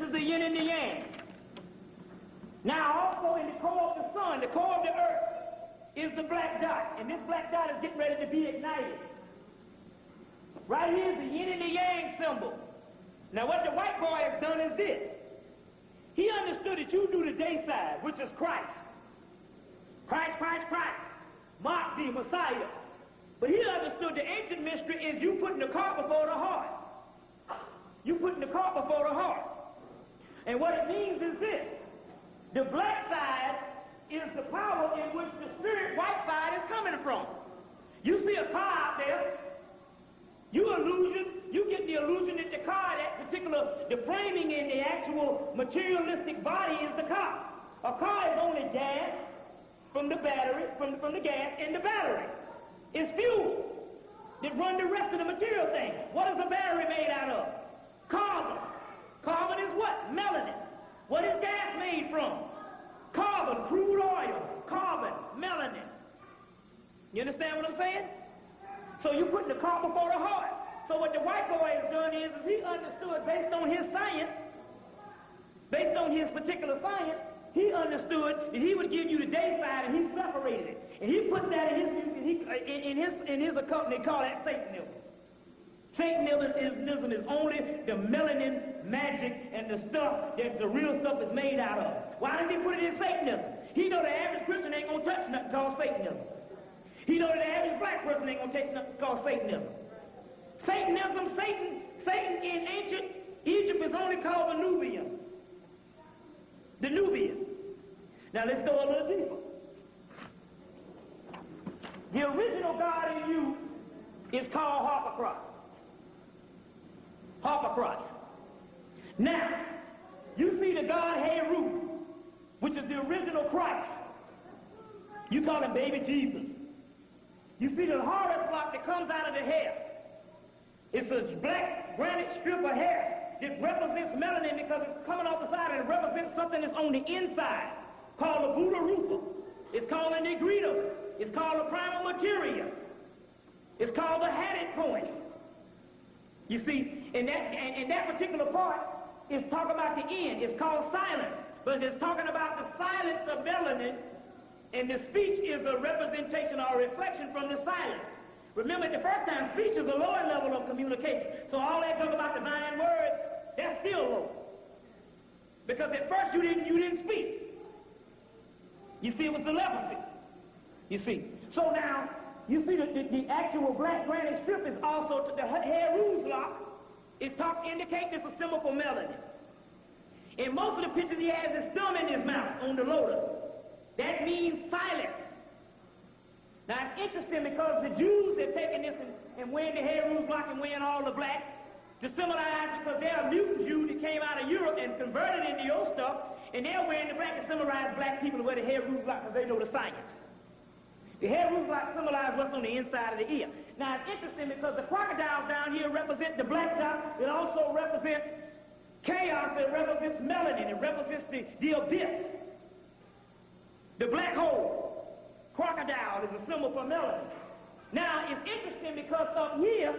is the yin and the yang. Now, also in the core of the sun, the core of the earth, is the black dot. And this black dot is getting ready to be ignited. Right here is the yin and the yang symbol. Now, what the white boy has done is this. He understood that you do the day side, which is Christ. Christ, Christ, Christ. Mark the Messiah. But he understood the ancient mystery is you putting the cart before the heart. You putting the cart before the heart. And what it means is this. The black side is the power in which the spirit white side is coming from. You see a car out there, you get the illusion that the car, that particular, the framing in the actual materialistic body is the car. A car is only gas from the battery, from the gas in the battery. It's fuel that run the rest of the material thing. What is a battery made out of? Carbon. Carbon is what? Melanin. What is gas made from? Carbon, crude oil, carbon, melanin. You understand what I'm saying? So you're putting the cart before the heart. So what the white boy has done is he understood based on his science, based on his particular science, he understood that he would give you the day side and he separated it. And he put that in his occult, they call that Satanism. Satanism is only the melanin magic and the stuff that the real stuff is made out of. Why did he put it in Satanism? He know the average Christian ain't gonna touch nothing called Satanism. He know that the average black person ain't gonna touch nothing called Satanism. Satanism, Satan in ancient Egypt is only called the Nubian. The Nubian. Now let's go a little deeper. The original God in you is called Harpocrates. Harpocrates. Now, you see the God Heru, which is the original Christ. You call him baby Jesus. You see the horror block that comes out of the hair. It's a black granite strip of hair that represents melanin because it's coming off the side and it represents something that's on the inside called the Buddha Rupa. It's called a Negrito. It's called a primal materia. It's called the hatted point. You see, and that particular part is talking about the end. It's called silence, but it's talking about the silence of melanin, and the speech is a representation or a reflection from the silence. Remember, the first time, speech is a lower level of communication. So all that talk about divine words, that's still low. Because at first you didn't speak. You see, it was telepathy. You see. So now, you see the actual black granite strip is also the Heru's lock. It's indicating it's a symbol for melanin. In most of the pictures he has his thumb in his mouth on the lotus. That means silence. Now it's interesting because the Jews have taken this and wearing the Heru's lock and wearing all the black to symbolize, because they're a mutant Jew that came out of Europe and converted into your stuff, and they're wearing the black to symbolize black people who wear the Heru's lock because they know the science. The Heru's lock symbolizes what's on the inside of the ear. Now it's interesting because the crocodiles down here represent the black dot. It also represents chaos. It represents melanin. It represents the abyss. The black hole. Crocodile is a symbol for melanin. Now it's interesting because up here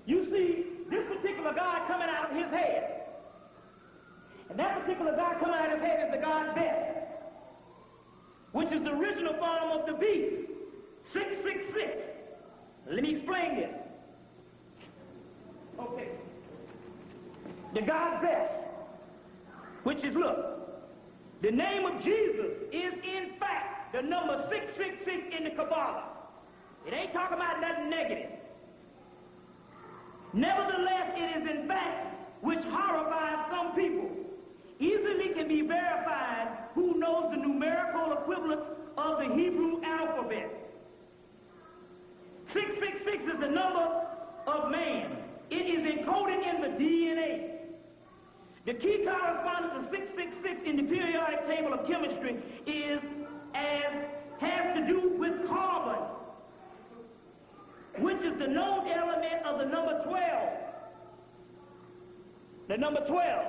you see this particular god coming out of his head. And that particular god coming out of his head is the god Beth, which is the original form of the beast. 666. Let me explain this. Okay. The god Beth, which is, look, the name of Jesus is in fact the number 666 in the Kabbalah. It ain't talking about nothing negative. Nevertheless, it is in fact which horrifies some people. Easily can be verified who knows the numerical equivalent of the Hebrew alphabet. 666 is the number of man. It is encoded in the DNA. The key correspondence of 666 in the periodic table of chemistry has to do with carbon, which is the known element of the number 12. The number 12.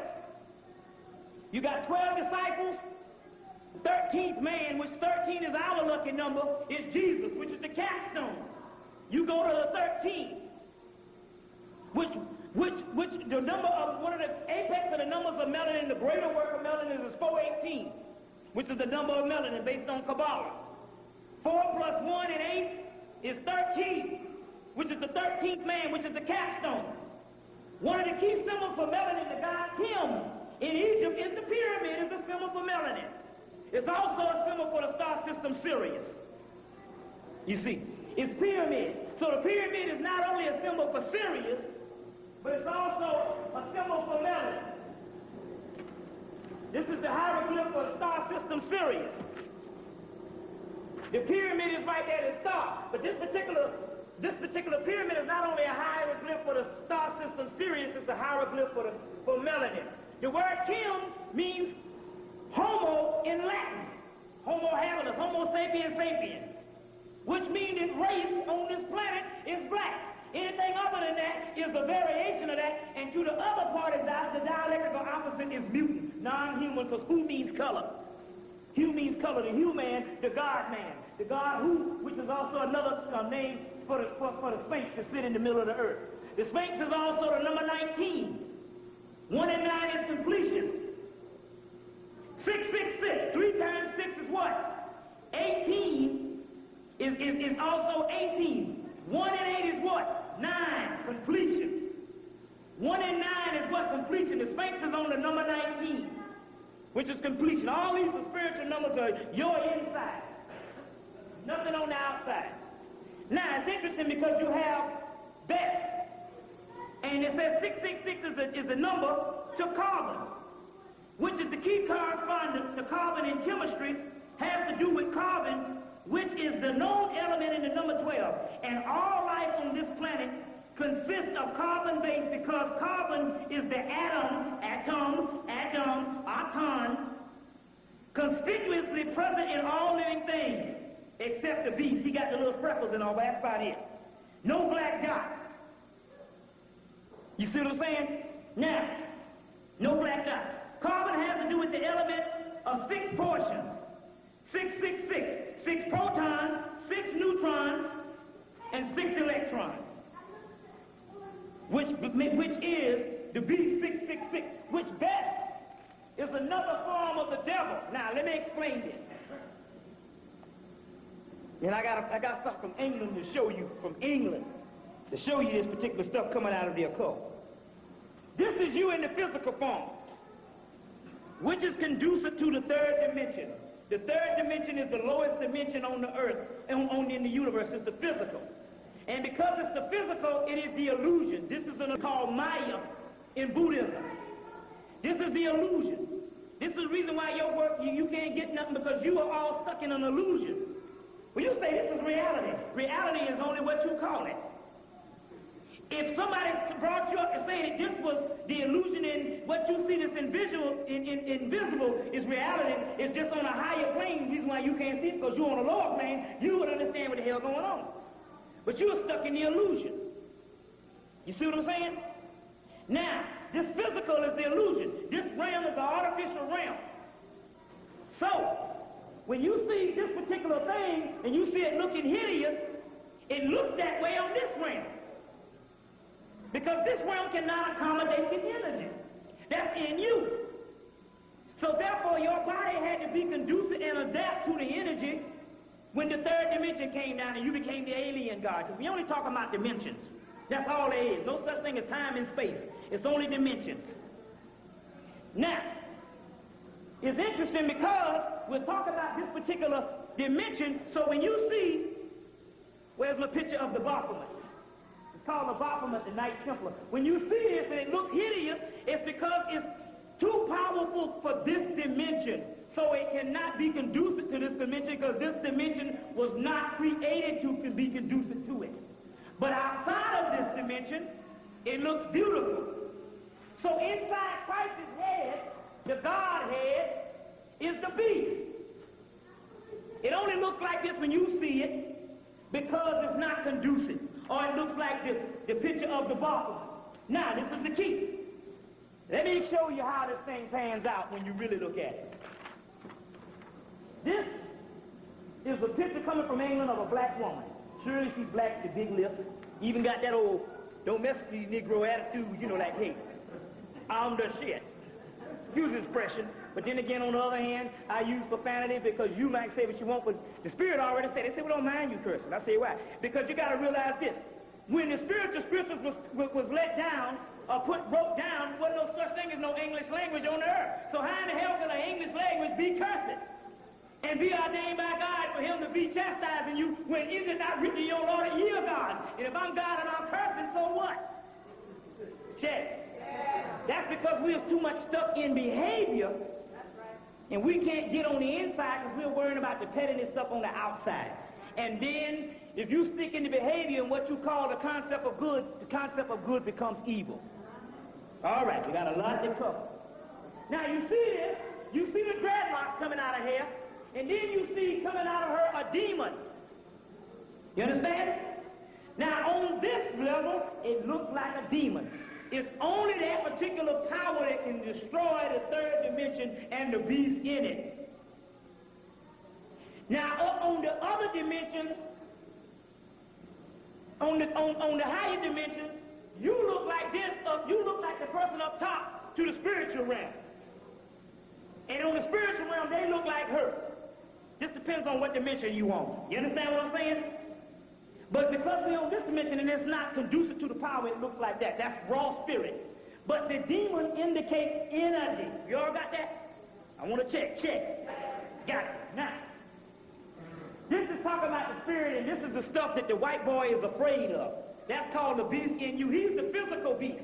You got 12 disciples. 13th man, which 13 is our lucky number, is Jesus, which is the capstone. You go to the 13th, which which the number of, one of the apex of the numbers of melanin, the greater work of melanin is 418, which is the number of melanin based on Kabbalah. 4 plus 1 and 8 is 13, which is the 13th man, which is the capstone. One of the key symbols for melanin, the god Kim in Egypt, is the pyramid, is a symbol for melanin. It's also a symbol for the star system Sirius. You see, it's pyramid. So the pyramid is not only a symbol for Sirius, but it's also a symbol for melanin. This is the hieroglyph for the star system Sirius. The pyramid is right there at the start, but this particular pyramid is not only a hieroglyph for the star system Sirius, it's a hieroglyph for melanin. The word Kim means homo in Latin. Homo habilis, homo sapiens sapiens, which means its race on this planet is black. Anything other than that is a variation of that, and to the other part is the dialectical opposite is mutant, non-human, because who means color? Hue means color. The human, the God-man. The God who, which is also another name for the Sphinx to sit in the middle of the earth. The Sphinx is also the number 19. 1 and 9 is completion. 666. 3 times 6 is what? 18 is also 18. 1 and 8 is what? 9. Completion. 1 and 9 is what? Completion. The Sphinx is on the number 19, which is completion. All these are spiritual numbers are your inside. Nothing on the outside. Now, it's interesting because you have that. And it says 666 is a number to carbon, which is the key correspondence to carbon in chemistry, has to do with carbon, which is the known element in the number 12. And all life on this planet consists of carbon base because carbon is the atom, conspicuously present in all living things, except the beast. He got the little freckles and all, but that's about it. No black dot. You see what I'm saying? Now, no black dot. Carbon has to do with the element of 6 portions. 666. 6 protons, 6 neutrons, and 6 electrons. Which is the B666, which best is another form of the devil. Now, let me explain this. And I got stuff from England to show you, this particular stuff coming out of the occult. This is you in the physical form, which is conducive to the third dimension. The third dimension is the lowest dimension on the earth, in the universe. It's the physical. And because it's the physical, it is the illusion. This is called Maya in Buddhism. This is the illusion. This is the reason why your work, you can't get nothing, because you are all stuck in an illusion. When you say this is reality, reality is only what you call it. If somebody brought you up and said that this was the illusion and what you see that's invisible is reality, it's just on a higher plane. The reason why you can't see it because you're on a lower plane, you would understand what the hell's going on. But you are stuck in the illusion. You see what I'm saying? Now, this physical is the illusion. This realm is the artificial realm. So, when you see this particular thing and you see it looking hideous, it looks that way on this realm. Because this realm cannot accommodate the energy that's in you. So therefore, your body had to be conducive and adapt to the energy when the third dimension came down and you became the alien god. Because we only talk about dimensions. That's all there is. No such thing as time and space. It's only dimensions. Now, it's interesting because we're talking about this particular dimension. So when you see, where's the picture of the Baphomet? It's called the Baphomet, the Knight Templar. When you see this and it looks hideous, it's because it's too powerful for this dimension. So it cannot be conducive to this dimension because this dimension was not created to be conducive to it. But outside of this dimension, it looks beautiful. So inside Christ's head, the Godhead, is the beast. It only looks like this when you see it because it's not conducive. Or it looks like this, the picture of the Baphomet. Now, this is the key. Let me show you how this thing pans out when you really look at it. This is a picture coming from England of a black woman. Surely she's black, the big lips. Even got that old Don't mess with these Negro attitudes, you know, like, hey, I'm the shit. Use expression. But then again, on the other hand, I use profanity because you might say what you want, but the Spirit already said, they say, we don't mind you cursing. I say, why? Because you got to realize this. When the spiritual scriptures was let down, or broke down, wasn't no such thing as no English language on the earth. So how in the hell can an English language be cursing and be ordained by God for him to be chastising you when is it not written in your Lord that ye are God? And if I'm God and I'm cursing, so what? Check. That's because we're too much stuck in behavior, and we can't get on the inside because we're worrying about the pettiness stuff on the outside. And then, if you stick in the behavior and what you call the concept of good becomes evil. All right, we got a lot to cover. Now, you see this. You see the dreadlocks coming out of here, and then you see coming out of her a demon. You understand? Now, on this level, it looks like a demon. It's only that particular power that can destroy the third dimension and the beast in it. Now, up on the other dimensions, on the higher dimensions, you look like this. You look like the person up top to the spiritual realm. And on the spiritual realm, they look like her. This depends on what dimension you on. You understand what I'm saying? But because we're on this dimension and it's not conducive to the power, it looks like that. That's raw spirit. But the demon indicates energy. You all got that? I want to check. Got it. Now, this is talking about the spirit, and this is the stuff that the white boy is afraid of. That's called the beast in you. He's the physical beast.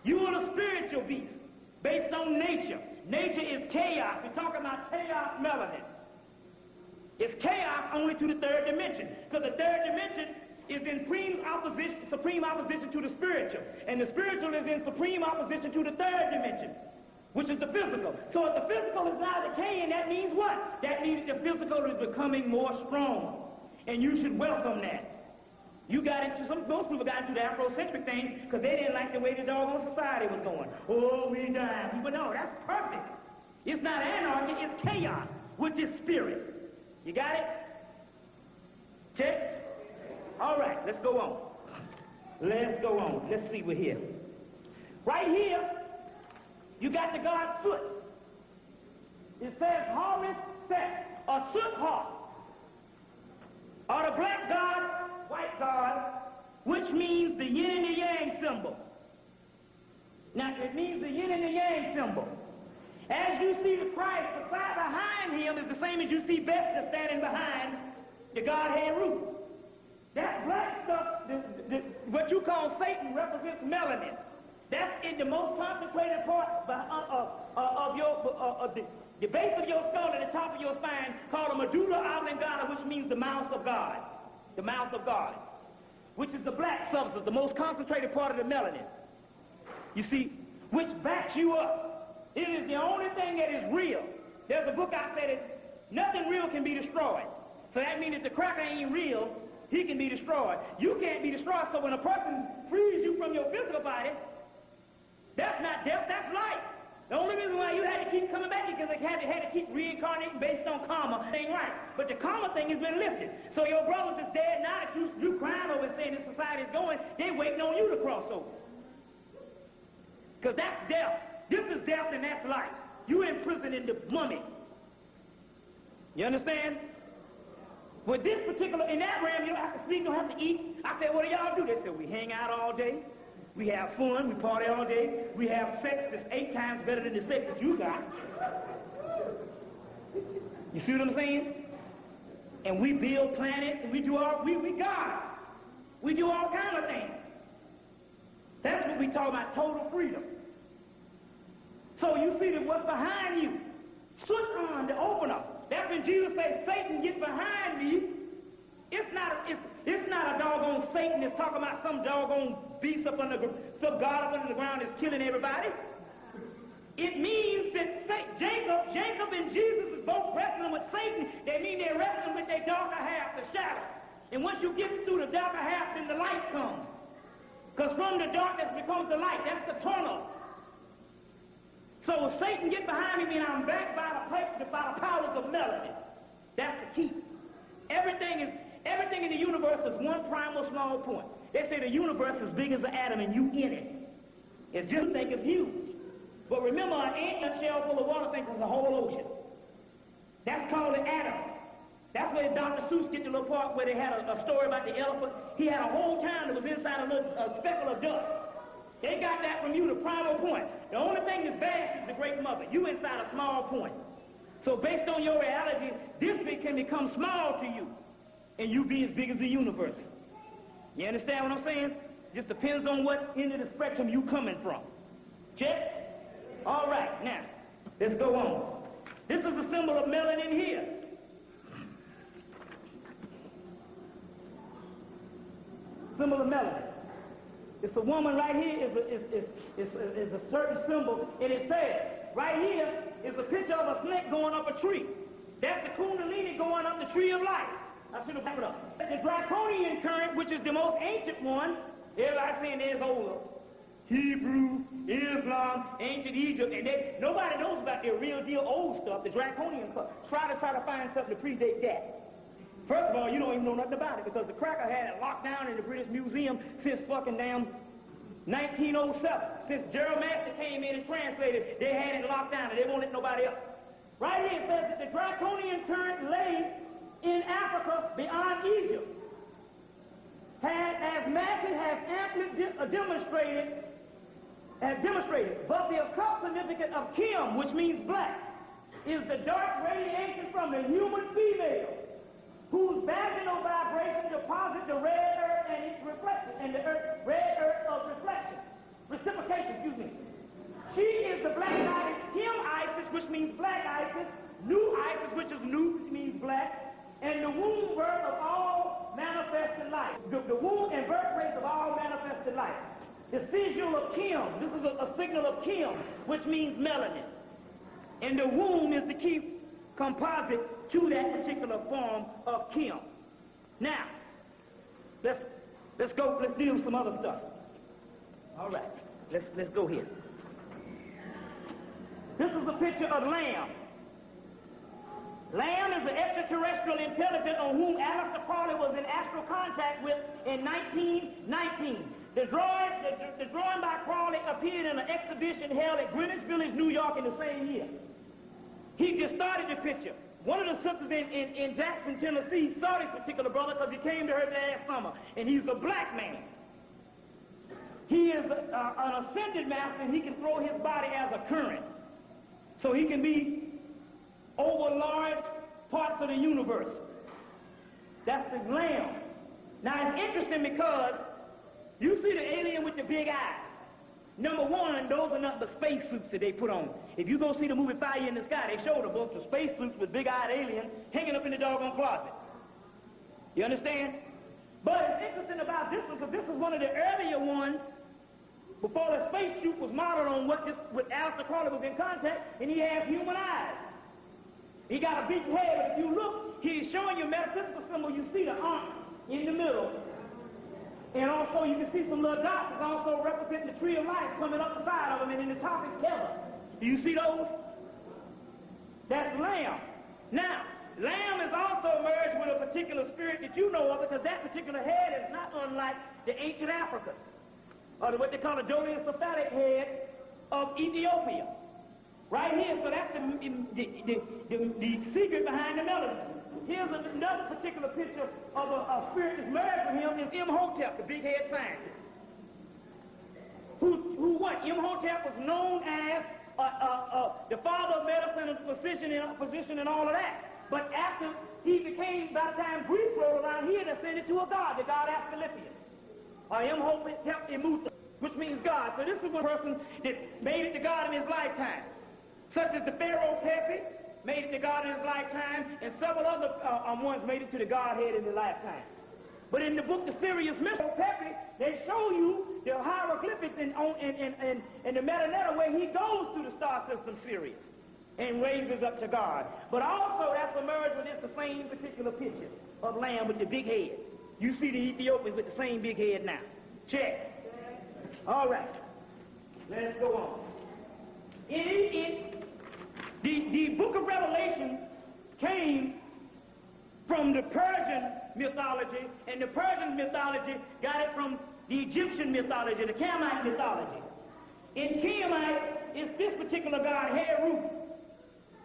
You are the spiritual beast based on nature. Nature is chaos. We're talking about chaos melanin. It's chaos only to the third dimension. Because the third dimension is in supreme opposition to the spiritual. And the spiritual is in supreme opposition to the third dimension, which is the physical. So if the physical is now decaying, that means what? That means the physical is becoming more strong. And you should welcome that. You got into, most people got into the Afrocentric thing because they didn't like the way the doggone society was going. Oh, we dying. People, no, that's perfect. It's not anarchy, it's chaos, which is spirit. You got it? Check? All right, let's go on. Let's go on. Let's see, we're here. Right here, you got the god Soot. It says Horus Set, or Soot Hawk, or the black god, white god, which means the yin and the yang symbol. Now, it means the yin and the yang symbol. As you see the Christ, the side behind him is the same as you see Vesta standing behind the Godhead root. That black stuff, what you call Satan, represents melanin. That's in the most concentrated part of the base of your skull and the top of your spine, called a medulla oblongata, which means the mouth of God. The mouth of God, which is the black substance, the most concentrated part of the melanin. You see, which backs you up. It is the only thing that is real. There's a book out there that nothing real can be destroyed. So that means if the cracker ain't real, he can be destroyed. You can't be destroyed, so when a person frees you from your physical body, that's not death, that's life. The only reason why you had to keep coming back is because they had to keep reincarnating based on karma. Ain't right. But the karma thing has been lifted. So your brothers is dead now that you crying over saying this society is going, they waiting on you to cross over. Because that's death. This is death and that's life. You in prison in the mummy. You understand? With this particular, in that realm, you don't have to sleep, you don't have to eat. I said, what do y'all do? They said, we hang out all day. We have fun, we party all day. We have sex that's 8 times better than the sex that you got. You see what I'm saying? And we build planets, and we do all, we God. We do all kinds of things. That's what we talk about, total freedom. So you see that what's behind you, Soot, the opener. That's when Jesus says, Satan, get behind me. It's not a doggone Satan that's talking about some doggone beast up under some God up under the ground that's killing everybody. It means that Jacob and Jesus is both wrestling with Satan. They mean they're wrestling with their darker half, the shadow. And once you get through the darker half, then the light comes. Because from the darkness becomes the light. That's the tunnel. So if Satan get behind me and I'm backed by the powers of melody, that's the key. Everything in the universe is one primal small point. They say the universe is big as an atom and you in it. It's just think it's huge. But remember, an ant shell full of water thinks it's a whole ocean. That's called an atom. That's where Dr. Seuss gets the little part where they had a story about the elephant. He had a whole town that was inside a little speckle of dust. They got that from you, the primal point. The only thing that's vast is the great mother. You inside a small point. So based on your reality, this big can become small to you, and you be as big as the universe. You understand what I'm saying? Just depends on what end of the spectrum you coming from. Check? All right, now, let's go on. This is a symbol of melanin here. Symbol of melanin. It's a woman right here is a certain symbol, and it says, right here is a picture of a snake going up a tree. That's the Kundalini going up the tree of life. I should have backed it up. The draconian current, which is the most ancient one, everybody's saying there's older. Hebrew, Islam, ancient Egypt, and nobody knows about their real deal old stuff, the draconian stuff. Try to find something to predate that. First of all, you don't even know nothing about it because the cracker had it locked down in the British Museum since fucking damn 1907. Since Gerald Master came in and translated, they had it locked down and they won't let nobody else. Right here it says that the draconian current lay in Africa beyond Egypt. As Master has amply demonstrated, but the occult significance of Kim, which means black, is the dark radiation from the human female, whose vaginal vibration deposits the red earth and its reflection, and the red earth of reciprocation, excuse me. She is the black goddess Kim Isis, which means black Isis, new Isis, which is new, means black, and the womb birth of all manifested life. The womb and birthplace of all manifested life. The sigil of Kim, this is a signal of Kim, which means melanin. And the womb is the key composite to that particular form of Kim. Now, let's deal with some other stuff. All right, let's go here. This is a picture of Lamb. Lamb is an extraterrestrial intelligence on whom Aleister Crowley was in astral contact with in 1919. The drawing by Crowley appeared in an exhibition held at Greenwich Village, New York in the same year. He just started the picture. One of the sisters in Jackson, Tennessee saw this particular brother because he came to her last summer, and he's a black man. He is an ascended master, and he can throw his body as a current. So he can be over large parts of the universe. That's the Lamb. Now it's interesting because you see the alien with the big eyes. Number one, those are not the spacesuits that they put on. If you go see the movie Fire in the Sky, they showed a bunch of spacesuits with big-eyed aliens hanging up in the doggone closet. You understand? But it's interesting about this one because this is one of the earlier ones before the spacesuit was modeled on what Aleister Crowley was in contact, and he has human eyes. He got a big head, but if you look, he's showing you a metaphysical symbol. You see the arm in the middle. And also you can see some little dots that also represent the tree of life coming up the side of them, and in the top is Kemetic. Do you see those? That's Lamb. Now, Lamb is also merged with a particular spirit that you know of because that particular head is not unlike the ancient Africa, or what they call the dolichocephalic head of Ethiopia. Right here, so that's the secret behind the melanin. Here's another particular picture of a spirit that's married to him is Imhotep, the big head scientist. Who what? Imhotep was known as the father of medicine and physician and all of that. But after he became, by the time Greece rolled around here, they sent it to a god, the god Asclepius. Imhotep Imuta, which means God. So this is one person that made it to God in his lifetime. Such as the Pharaoh Pepi, made it to God in his lifetime, and several other ones made it to the Godhead in their lifetime. But in the book, the Sirius Pepi, they show you the hieroglyphics in the Metanoia where he goes through the star system Sirius and raises up to God. But also that's emerged within the same particular picture of Lamb with the big head. You see the Ethiopians with the same big head now. Check. All right. Let's go on. The book of Revelation came from the Persian mythology, and the Persian mythology got it from the Egyptian mythology, the Kemetic mythology. In Kemetic, it's this particular god, Heru,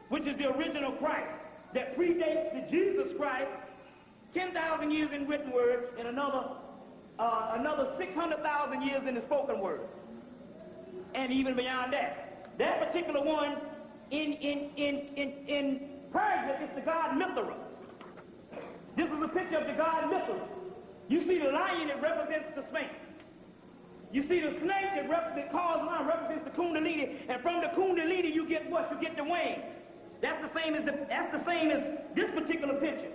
which is the original Christ, that predates the Jesus Christ, 10,000 years in written word, and another 600,000 years in the spoken word, and even beyond that. That particular one in Persia is the god Mithra. This is a picture of the god Mithra. You see the lion that represents the Sphinx. You see the snake that represents the Kundalini, and from the Kundalini you get what? You get the wings. That's the same as this particular picture.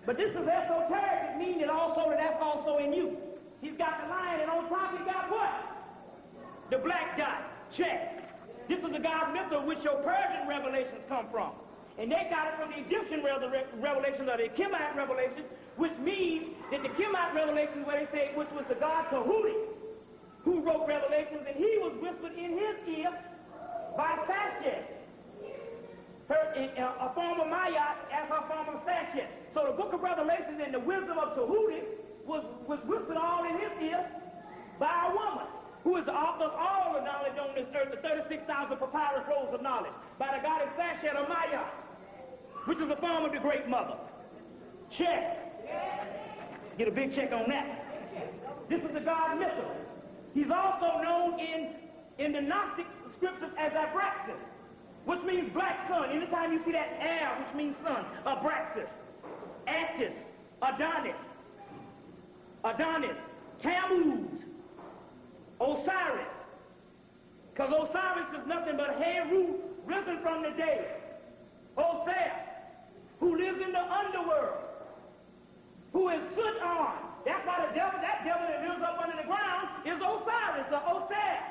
But this is esoteric, meaning that's also in you. He's got the lion, and on top he's got what? The black dot. Check. This is the god Mithra, which your Persian revelations come from. And they got it from the Egyptian revelations, or the Kemetic revelations, which means that the Kemetic revelations, where they say, which was the god Tahuti, who wrote revelations, and he was whispered in his ear by Sashet, a form of Maya as a form of Sashet. So the book of Revelations and the wisdom of Tahuti was whispered all in his ear by a woman, who is the author of all the knowledge on this earth, the 36,000 papyrus rolls of knowledge, by the goddess Sashet of Maya, which is a form of the Great Mother. Check. Get a big check on that. This is the god Mithra. He's also known in the Gnostic scriptures as Abraxas, which means black sun. Anytime you see that air, which means sun, Abraxas, Attis, Adonis, Tammuz, Osiris. Because Osiris is nothing but Heru, risen from the dead. Hosea, who lives in the underworld, who is soot on. That's why that devil that lives up under the ground is Osiris, or Hosea,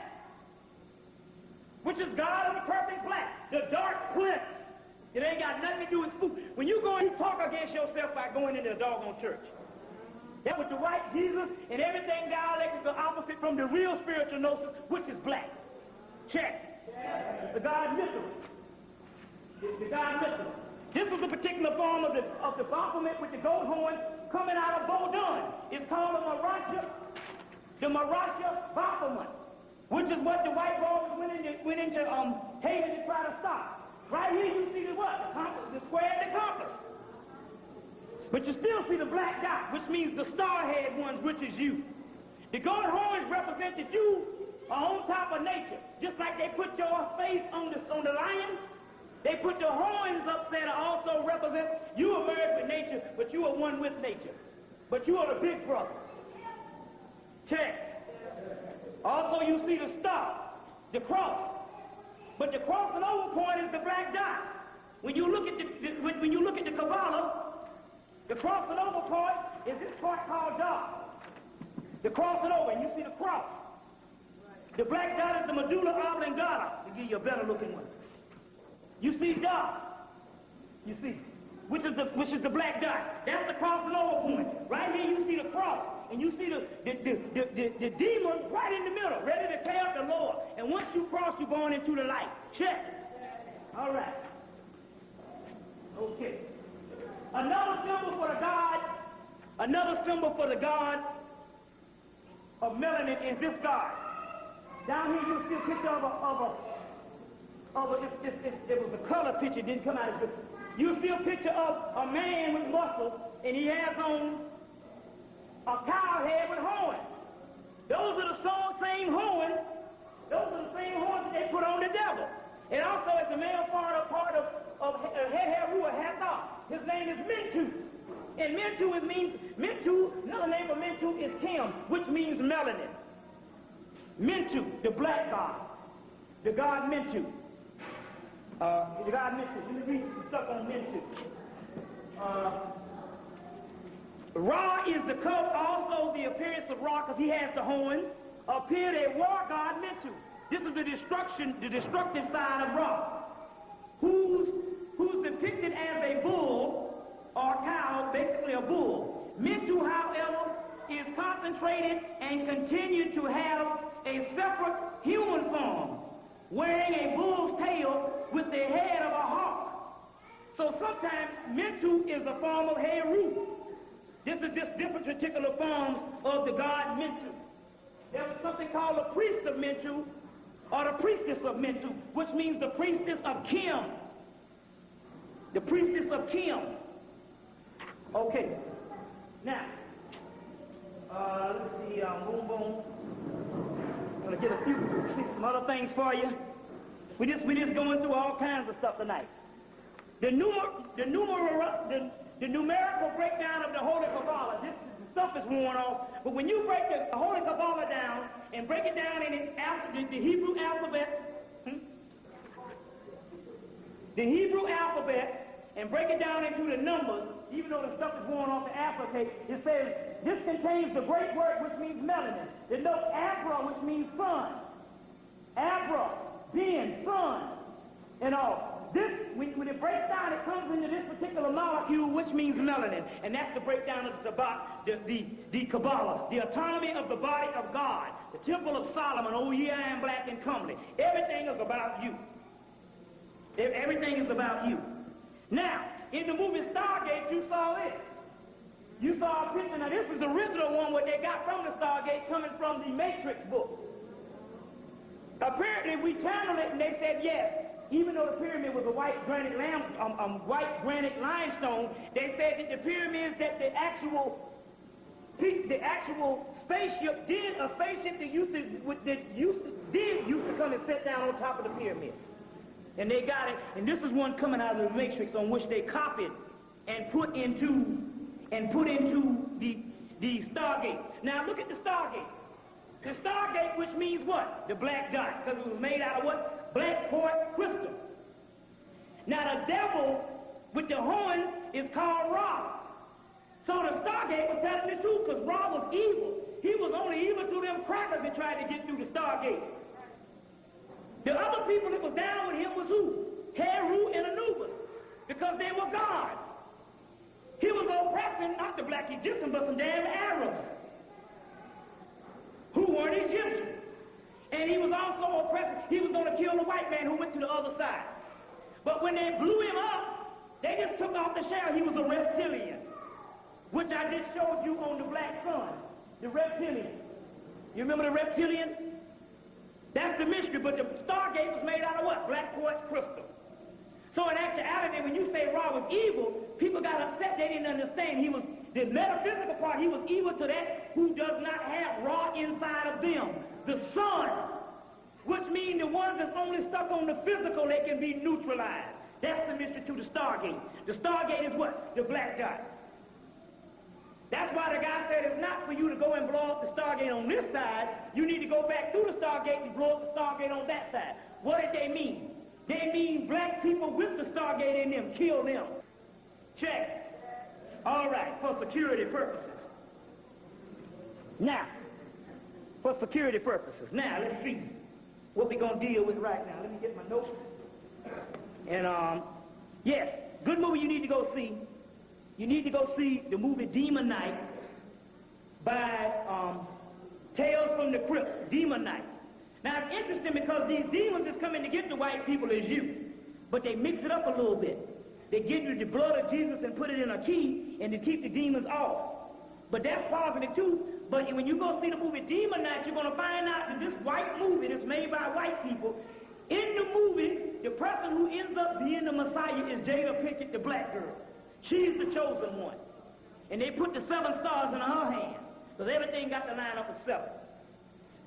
which is God of the perfect black, the dark prince. It ain't got nothing to do with food. When you go and you talk against yourself by going into a doggone church, that was the white Jesus and everything dialectical opposite from the real spiritual gnosis, which is black. Check. The god Mithra. The god Mithra. This was a particular form of the Baphomet with the goat horn coming out of Bodun. It's called the Marasha Baphomet, which is what the white boys went into Haven to try to stop. Right here you see the what? The square and the compass. But you still see the black dot, which means the star-head ones, which is you. The goat horns represent that you are on top of nature. Just like they put your face on the lion, they put the horns up there to also represent you are merged with nature, but you are one with nature. But you are the big brother. Check. Also you see the star, the cross. But the crossing over point is the black dot. When you look at the Kabbalah, the crossing over point is this part called dot. The crossing over, and you see the cross. The black dot is the medulla oblongata, to give you a better looking one. You see dot. You see, which is the black dot. That's the crossing over point. Right here you see the cross, and you see the demon right in the middle, ready to tear up the Lord. And once you cross, you're going into the light. Check. All right. Okay. Another symbol for the god of melanin is this god. Down here you see a picture it was a color picture, it didn't come out as good. You see a picture of a man with muscles, and he has on a cow head with horns. Those are the same horns. Those are the same horns that they put on the devil. And also, as the male part of Heru or Hathor, his name is Mentu. And Mentu, another name for Mentu is Kim, which means melanin. Mentu, the black god. The god Mentu. The god Mentu. Let me read some stuff on Mentu. Ra is the coat, also the appearance of Ra, because he has the horns, appeared a war god Mentu. This is the destructive side of Ra, who's depicted as a bull or cow, basically a bull. Mentu, however, is concentrated and continued to have a separate human form, wearing a bull's tail with the head of a hawk. So sometimes Mentu is a form of Heru, This is just different particular forms of the God Mentu. There was something called the priest of Mentu, or the priestess of Mentu, which means the priestess of Kim. The priestess of Kim. Okay. Now, let's see, boom, boom. I'm going to get some other things for you. We just going through all kinds of stuff tonight. The numerical breakdown of the Holy Kabbalah, this stuff is worn off, but when you break the Holy Kabbalah down and break it down in the Hebrew alphabet, and break it down into the numbers, even though the stuff is worn off the alphabet, it says this contains the great word which means melanin. It notes Abra, which means sun. Abra, being, sun, and all. This, when it breaks down, it comes into this particular molecule, which means melanin, and that's the breakdown of the Kabbalah, the autonomy of the body of God, the temple of Solomon, oh yeah, I am black and comely. Everything is about you. Everything is about you. Now, in the movie Stargate, you saw this. You saw a picture. Now, this is the original one, what they got from the Stargate, coming from the Matrix book. Apparently, we channeled it, and they said yes. Even though the pyramid was a white granite limestone, they said that the pyramids, that the actual spaceship that used to come and sit down on top of the pyramid. And they got it, and this is one coming out of the Matrix on which they copied and put into the Stargate. Now look at the Stargate. The Stargate, which means what? The black dot, because it was made out of what? Black quartz crystal. Now the devil with the horn is called Ra. So the Stargate was telling the truth, because Ra was evil. He was only evil to them crackers that tried to get through the Stargate. The other people that was down with him was who? Heru and Anubis, because they were God. He was oppressing not the black Egyptians, but some damn Arabs who weren't Egyptians. And he was also oppressing. He was going to kill the white man who went to the other side. But when they blew him up, they just took off the shell. He was a reptilian, which I just showed you on the Black Sun. The reptilian. You remember the reptilian? That's the mystery, but the Stargate was made out of what? Black quartz crystal. So in actuality, when you say Ra was evil, people got upset. They didn't understand. He was, the metaphysical part, he was evil to that who does not have Ra inside of them. The sun, which means the ones that's only stuck on the physical, they can be neutralized. That's the mystery to the Stargate. The Stargate is what? The black dot. That's why the guy said it's not for you to go and blow up the Stargate on this side. You need to go back through the Stargate and blow up the Stargate on that side. What did they mean? They mean black people with the Stargate in them. Kill them. Check. All right, for security purposes. Now, for security purposes. Now, let's see what we're going to deal with right now. Let me get my notes. And, yes, good movie you need to go see. You need to go see the movie Demon Knight by Tales from the Crypt, Demon Knight. Now, it's interesting because these demons that's coming to get the white people is you, but they mix it up a little bit. They give you the blood of Jesus and put it in a key and to keep the demons off. But that's positive too. But when you go see the movie Demon Knight, you're going to find out that this white movie that's made by white people, in the movie, the person who ends up being the Messiah is Jada Pinkett, the black girl. She's the chosen one. And they put the 7 stars in her hand. Because everything got to line up with 7.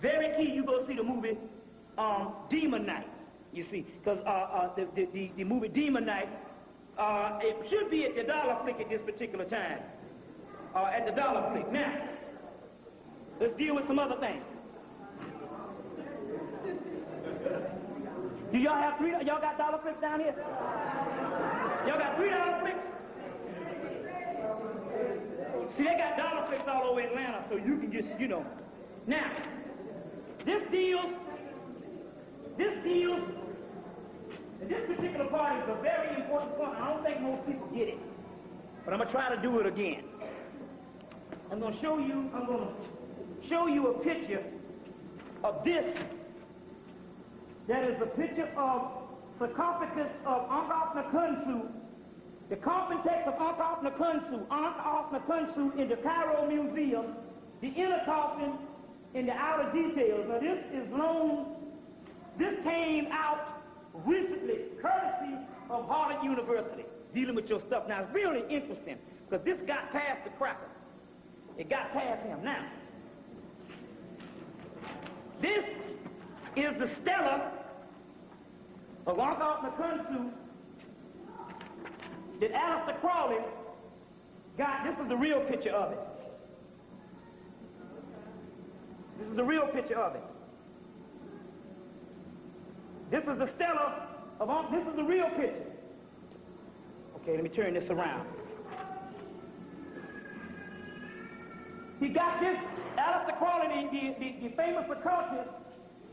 Very key, you go see the movie Demon Knight. You see, because the movie Demon Knight, it should be at the Dollar Flick at this particular time. At the Dollar Flick. Now, let's deal with some other things. Do y'all have y'all got Dollar Flicks down here? Y'all got $3 Flicks? See, they got Dollar Flicks all over Atlanta, so you can just, you know. Now, this particular part is a very important point. I don't think most people get it, but I'm gonna try to do it again. I'm gonna show you a picture of this. That is a picture of sarcophagus of Angkor The coffin text of Ankh-Nakhonsu in the Cairo Museum, the inner coffin and the outer details. Now this came out recently, courtesy of Harvard University, dealing with your stuff. Now it's really interesting, because this got past the cracker. It got past him. Now, this is the stela of Ankh-Nakhonsu that Aleister Crowley got. This is the real picture of it. This is the real picture of it. This is the stela of this is the real picture. Okay, let me turn this around. He got this, Aleister Crowley, the famous occultist,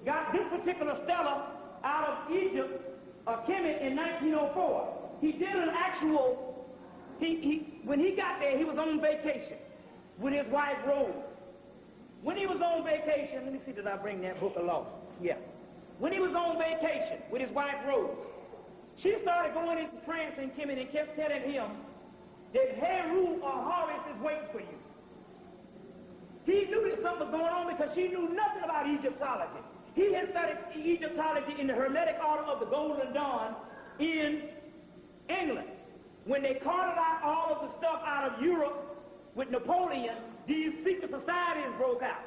got this particular stela out of Egypt, Kemetic, in 1904. He did an actual, when he got there, he was on vacation with his wife, Rose. When he was on vacation, let me see, did I bring that book along? Yeah. When he was on vacation with his wife, Rose, she started going into trance in Kemetic and kept telling him that Heru or Horus is waiting for you. He knew that something was going on because she knew nothing about Egyptology. He had studied Egyptology in the Hermetic Order of the Golden Dawn in England. When they carted out all of the stuff out of Europe with Napoleon, these secret societies broke out.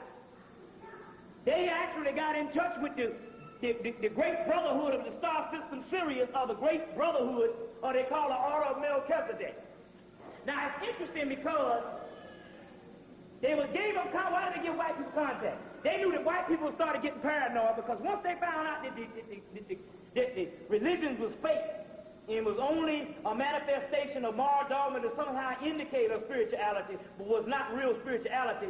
They actually got in touch with the great brotherhood of the star system Sirius, or the great brotherhood, or they call the Order of Melchizedek. Now it's interesting because they gave them, why did they give white people contact? They knew that white people started getting paranoid, because once they found out that the religions was fake, and was only a manifestation of moral dogma to somehow indicate a spirituality, but was not real spirituality,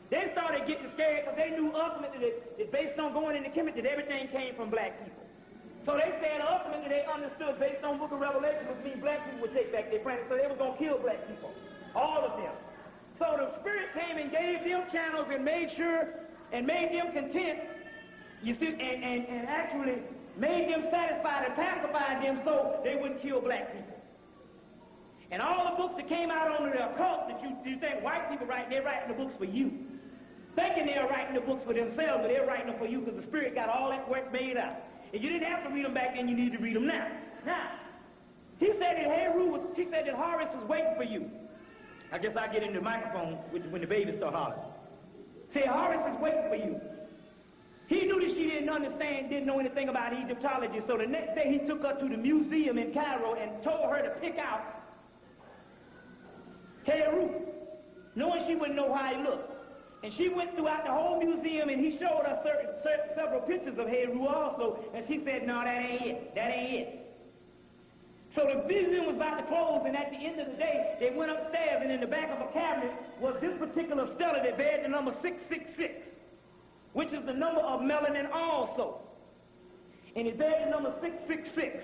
they started getting scared, because they knew ultimately that based on going into Kemetic, that everything came from black people. So they said ultimately they understood, based on Book of Revelation, which means black people would take back their planet, so they were going to kill black people, all of them. So the Spirit came and gave them channels and made sure and made them content, you see, and actually made them satisfied and pacified them so they wouldn't kill black people. And all the books that came out on the occult that you think white people write, they're writing the books for you. Thinking they're writing the books for themselves, but they're writing them for you because the Spirit got all that work made up. And you didn't have to read them back then, you need to read them now. Now, he said that she said that Horus was waiting for you. I guess I'll get into the microphone when the babies start hollering. Say, Horus is waiting for you. He knew that she didn't know anything about Egyptology, so the next day he took her to the museum in Cairo and told her to pick out Heru, knowing she wouldn't know how he looked. And she went throughout the whole museum, and he showed her several pictures of Heru also, and she said, no, that ain't it. That ain't it. So the museum was about to close, and at the end of the day, they went upstairs, and in the back of a cabinet was this particular stela that bears the number 666, which is the number of melanin also. And it bears the number 666.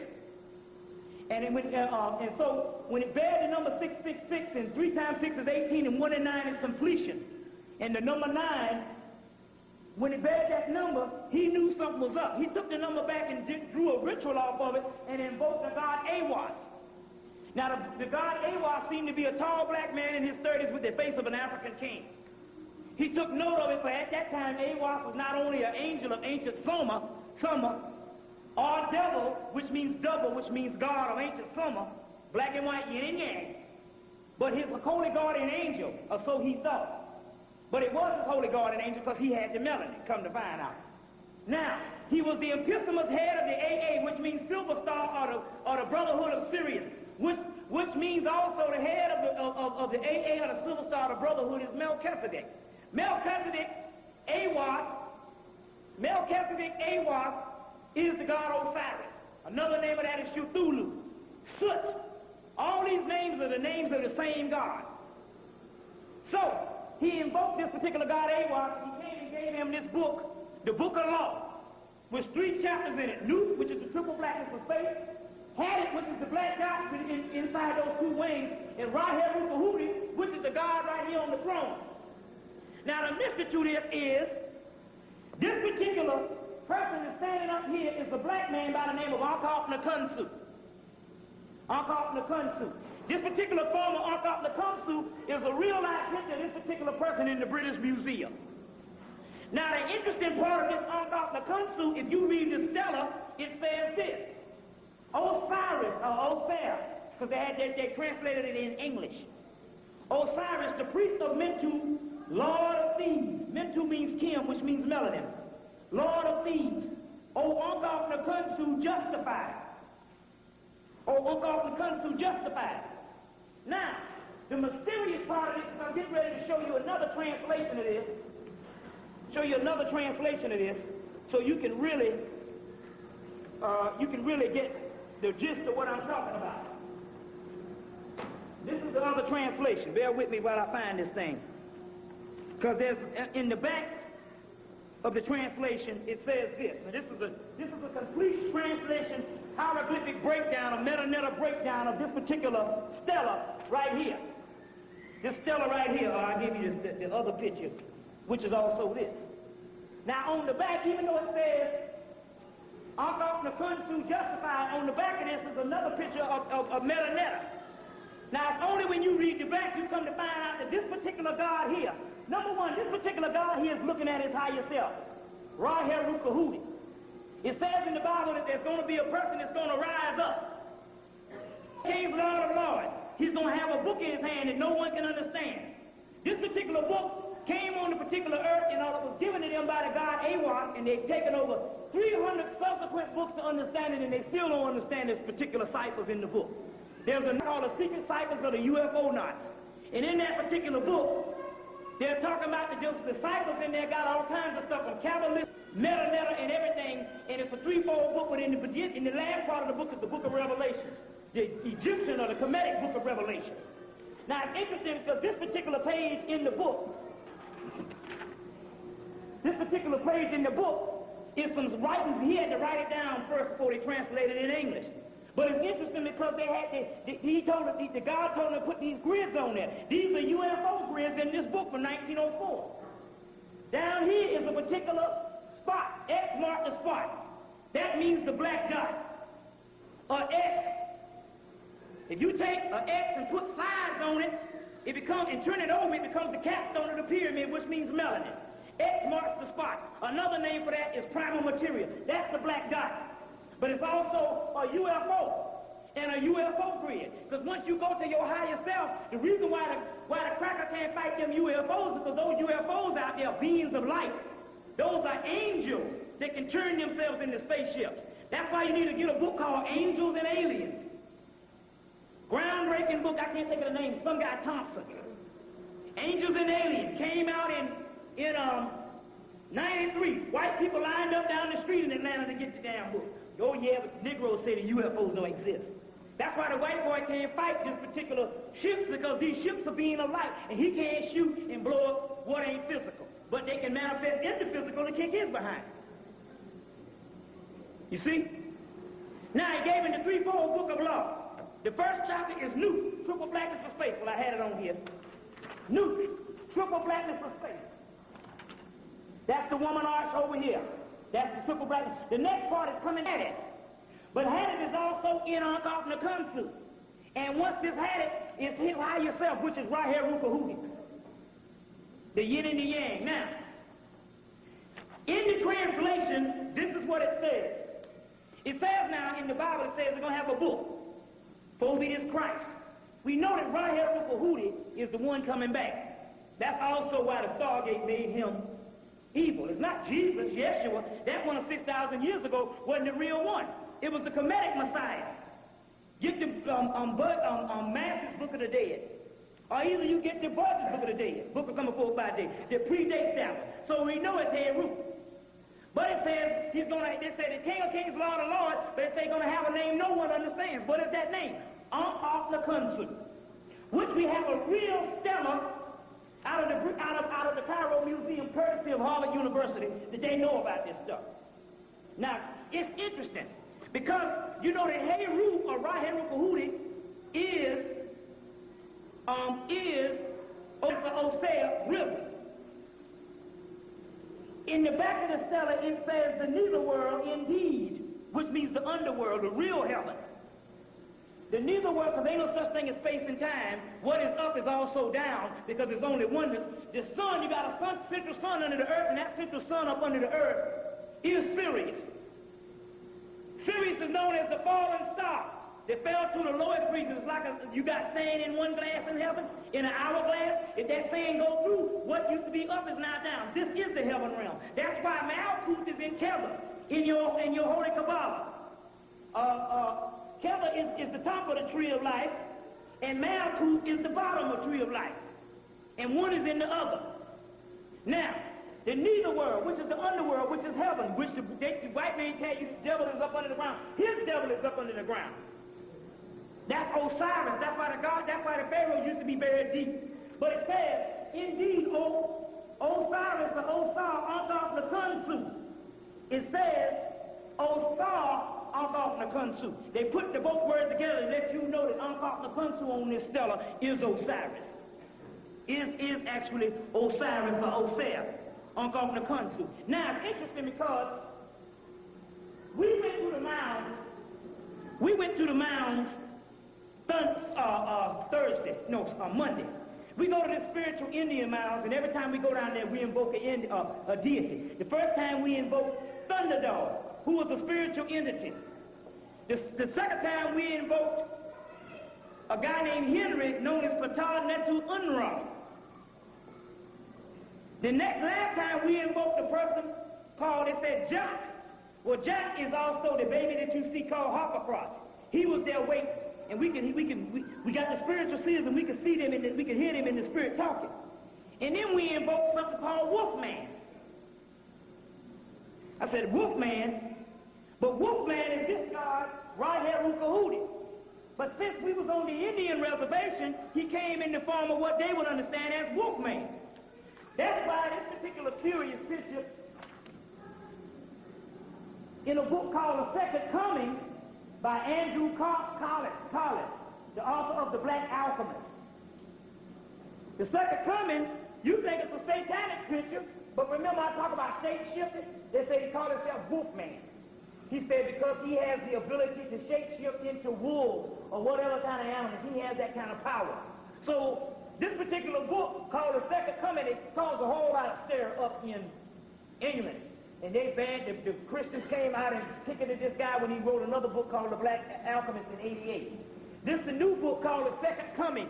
And so when it bears the number 666, and 3 times 6 is 18, and 1 and 9 is completion, and the number 9, when it bears that number, he knew something was up. He took the number back and drew a ritual off of it and invoked the god Awas. Now, the god Awas seemed to be a tall black man in his 30s with the face of an African king. He took note of it, for at that time, Awas was not only an angel of ancient Summer, or devil, which means double, which means god of ancient Summer, black and white, yin and yang, but his holy guardian angel, or so he thought. But it was his holy guardian angel because he had the melanin, come to find out. Now, he was the epistomous head of the AA, which means Silver Star, or the Brotherhood of Sirius, which means also the head of the AA, or the Silver Star, the Brotherhood, is Melchizedek. Melchizedek Awas is the god Osiris. Another name of that is Cthulhu, Sut. All these names are the names of the same god. So, he invoked this particular god Awas. He came and gave him this book, the Book of Law, with 3 chapters in it. Newt, which is the triple blackness of faith, Hadit, which is the black dot inside those 2 wings, and Ra-Heru-Kahudi, which is the god right here on the throne. Now the mystery to this is, this particular person that's standing up here is a black man by the name of Ankh-Nakhonsu. Ankh-Nakhonsu. This particular form of occultism is a real-life picture of this particular person in the British Museum. Now, the interesting part of this occultism, if you read the stela, it says this: Osiris, or Osiris, because they translated it in English. Osiris, the priest of Mentu, Lord of Thieves. Mentu means Kim, which means melanin. Lord of Thieves. O occultism justified. O occultism justified. Now, the mysterious part of this, I'm getting ready to show you another translation of this. Show you another translation of this, so you can really get the gist of what I'm talking about. This is the other translation. Bear with me while I find this thing, because there's in the back of the translation it says this. And this is a complete translation, hieroglyphic breakdown, a meta breakdown of this particular stela right here. This stela right here. I'll give you the other picture, which is also this. Now on the back, even though it says occultism justified, on the back of this is another picture of Melanetta. Now it's only when you read the back you come to find out that this particular God here, number one, this particular God here is looking at his higher self, Ra-Heru-Kahudi. It says in the Bible that there's going to be a person that's going to rise up. King's Lord of Lords. He's going to have a book in his hand that no one can understand. This particular book came on the particular earth, and it was given to them by the god Awak, and they've taken over 300 subsequent books to understand it, and they still don't understand this particular ciphers in the book. There's a called the secret ciphers of the UFO knots. And in that particular book, they're talking about the ciphers in there got all kinds of stuff from Kabbalah, Melanetta, and everything, and it's a threefold book, but in the last part of the book is the book of Revelation, the Egyptian or the Kemetic book of Revelation. Now it's interesting because this particular page in the book, is some writings. He had to write it down first before they translated it in English. But it's interesting because the God told him to put these grids on there. These are UFO grids in this book from 1904. Down here is a particular spot. X marked the spot. That means the black dot. Or X. If you take an X and put sides on it, and turn it over, it becomes the capstone of the pyramid, which means melanin. X marks the spot. Another name for that is primal material. That's the black dot. But it's also a UFO and a UFO grid. Because once you go to your higher self, the reason why the cracker can't fight them UFOs is because those UFOs out there are beings of light. Those are angels that can turn themselves into spaceships. That's why you need to get a book called Angels and Aliens. Groundbreaking book, I can't think of the name, some guy Thompson. Angels and Aliens came out in 93. White people lined up down the street in Atlanta to get the damn book. Oh yeah, but Negroes say the UFOs don't exist. That's why the white boy can't fight this particular ships, because these ships are being of light, and he can't shoot and blow up what ain't physical. But they can manifest into physical and kick his behind. You see? Now he gave him the threefold book of law. The first chapter is Newt, triple blackness for space. Well, I had it on here. Newt, triple blackness for space. That's the woman arch over here. That's the triple blackness. The next part is coming at it. But Hadit is also in occultism. And once this Hadit is his higher self, which is Ra-Heru-Kahudi. The yin and the yang. Now, in the translation, this is what it says. It says now in the Bible, it says we're going to have a book. Supposed to be this Christ. We know that Ra-Heru-Kahudi is the one coming back. That's also why the Stargate made him evil. It's not Jesus, Yeshua. That one 6,000 years ago wasn't the real one. It was the Kemetic Messiah. Get the Matthew's Book of the Dead. Or either you get the Bud's Book of the Dead, Book of Coming Forth by Day, that predates that one. So we know it's Heru. But it says they say the King of Kings, Lord of Lords, but it say he's going to have a name no one understands. What is that name? Occultism, which we have a real stemmer out of the Cairo Museum, courtesy of Harvard University, that they know about this stuff. Now, it's interesting, because you know that Heru, or Ra-Heru-Kahudi, is the Osea River. In the back of the stela, it says the nether world indeed, which means the underworld, the real heaven. The neither world, because ain't no such thing as space and time. What is up is also down, because there's only oneness. The sun, you got a central sun under the earth, and that central sun up under the earth is Sirius. Sirius is known as the fallen star. They fell to the lowest region. It's like you got sand in one glass in heaven, in an hourglass. If that sand goes through, what used to be up is now down. This is the heaven realm. That's why Malkuth is in Kemetic, in your holy Kabbalah. Kemetic is the top of the tree of life, and Malkuth is the bottom of the tree of life. And one is in the other. Now, the neither world, which is the underworld, which is heaven, which the white man tell you the devil is up under the ground. His devil is up under the ground. That's Osiris. That's why the Pharaoh used to be buried deep. But it says, indeed, Osiris, the Osar, Ankoff Nakunsu. It says, Osar, Ankoff Nakunsu. They put the both words together and let you know that Ankoff Nakunsu on this stellar is Osiris. Is actually Osiris or Osiris. Ankoff Nakunsu. Now, it's interesting because we went to the mounds Monday. We go to the spiritual Indian mounds, and every time we go down there, we invoke a deity. The first time we invoked Thunderdog, who was a spiritual entity. The second time we invoked a guy named Henry, known as Patar Netu Unra. The last time we invoked a person called, it said Jack. Well, Jack is also the baby that you see called Harpocross. He was there waiting. And we got the spiritual seers, and we can see them we can hear them in the spirit talking. And then we invoked something called Wolfman. I said Wolfman, but Wolfman is this god Ra-Heru-Kahudi. But since we was on the Indian reservation, he came in the form of what they would understand as Wolfman. That's why this particular curious picture in a book called The Second Coming by Andrew Collins, the author of The Black Alchemist. The Second Coming, you think it's a satanic picture, but remember I talk about shape-shifting? They say he called himself Wolfman. He said because he has the ability to shape-shift into wolves or whatever kind of animals, he has that kind of power. So this particular book called The Second Coming, it caused a whole lot of stir up in England. And they banned, the Christians came out and ticketed this guy when he wrote another book called The Black Alchemist in '88. This is a new book called The Second Coming.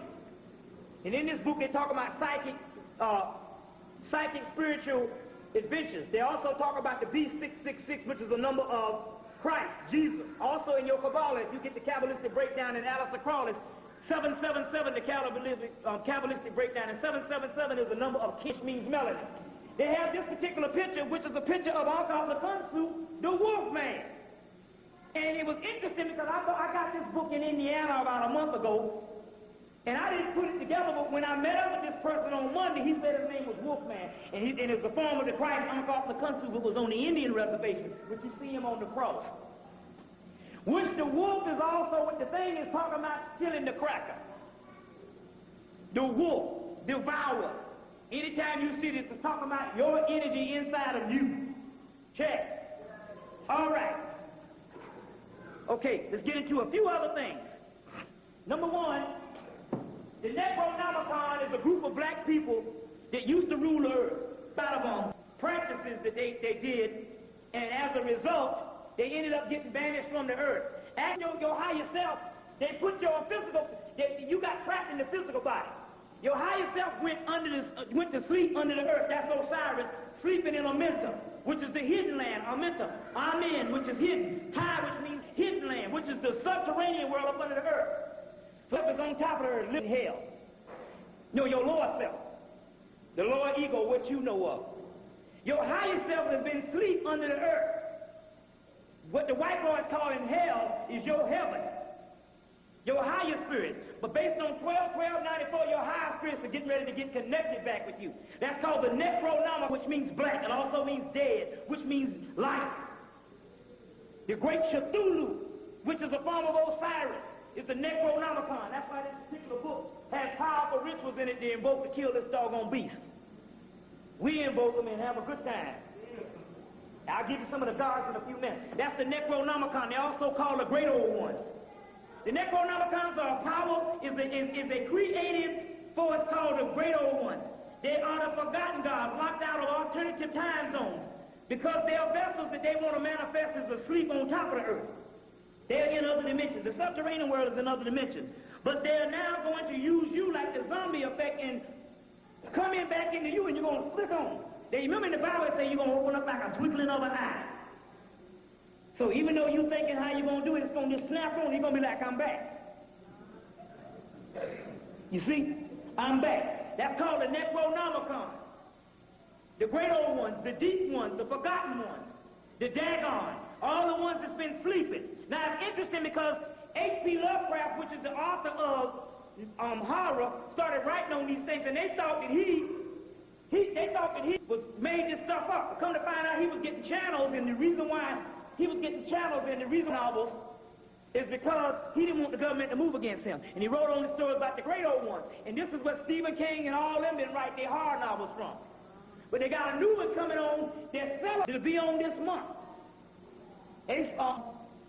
And in this book they talk about psychic spiritual adventures. They also talk about the B666, which is the number of Christ, Jesus. Also in your Kabbalah, if you get the Kabbalistic breakdown in Alistair Crawley's 777, the Kabbalistic breakdown, and 777 is the number of Kish, means melody. They have this particular picture, which is a picture of Ankoff Nakunsu, the Wolfman. And it was interesting because I got this book in Indiana about a month ago, and I didn't put it together, but when I met up with this person on Monday, he said his name was Wolfman, and it's the form of the Christ Ankoff Nakunsu, who was on the Indian reservation, which you see him on the cross. Which the wolf is also, what the thing is talking about, killing the cracker. The wolf, devourer. Anytime you see this, it's talking about your energy inside of you. Check. All right. Okay, let's get into a few other things. Number one, the Necronomicon is a group of black people that used to rule the earth. A lot of practices that they did, and as a result, they ended up getting banished from the earth. And your higher self, they put your physical, you got trapped in the physical body. Your higher self went to sleep under the earth. That's Osiris, sleeping in Amenta, which is the hidden land. Amenta, Amen, which is hidden. Tai, which means hidden land, which is the subterranean world up under the earth. So if it's on top of the earth, living hell. No, your lower self, the lower ego, what you know of. Your higher self has been asleep under the earth. What the white boys call in hell is your heaven, your higher spirits. But based on 1294, your higher spirits are getting ready to get connected back with you. That's called the Necronomicon, which means black. It also means dead, which means life. The great Cthulhu, which is a form of Osiris, is the Necronomicon. That's why this particular book has powerful rituals in it to invoke to kill this doggone beast. We invoke them and have a good time. I'll give you some of the gods in a few minutes. That's the Necronomicon. They also call the Great Old One. The Necronomicons are a power, is a creative force called the Great Old Ones. They are the forgotten gods, locked out of alternative time zones, because they are vessels that they want to manifest as asleep on top of the earth. They're in other dimensions. The subterranean world is in other dimensions. But they're now going to use you like the zombie effect and come in back into you, and you're going to flick on. They remember in the Bible it says you're going to open up like a twinkling of an eye. So even though you're thinking how you're going to do it, it's going to just snap on. You're going to be like, I'm back. You see? I'm back. That's called the Necronomicon. The great old ones, the deep ones, the forgotten ones, the daggone, all the ones that's been sleeping. Now it's interesting because H.P. Lovecraft, which is the author of horror, started writing on these things, and they thought that he was made this stuff up. But come to find out, he was getting channels, and the reason why he was getting channels in the reason novels is because he didn't want the government to move against him. And he wrote on the stories about the great old ones. And this is what Stephen King and all them been writing their horror novels from. But they got a new one coming on that's selling. It'll be on this month.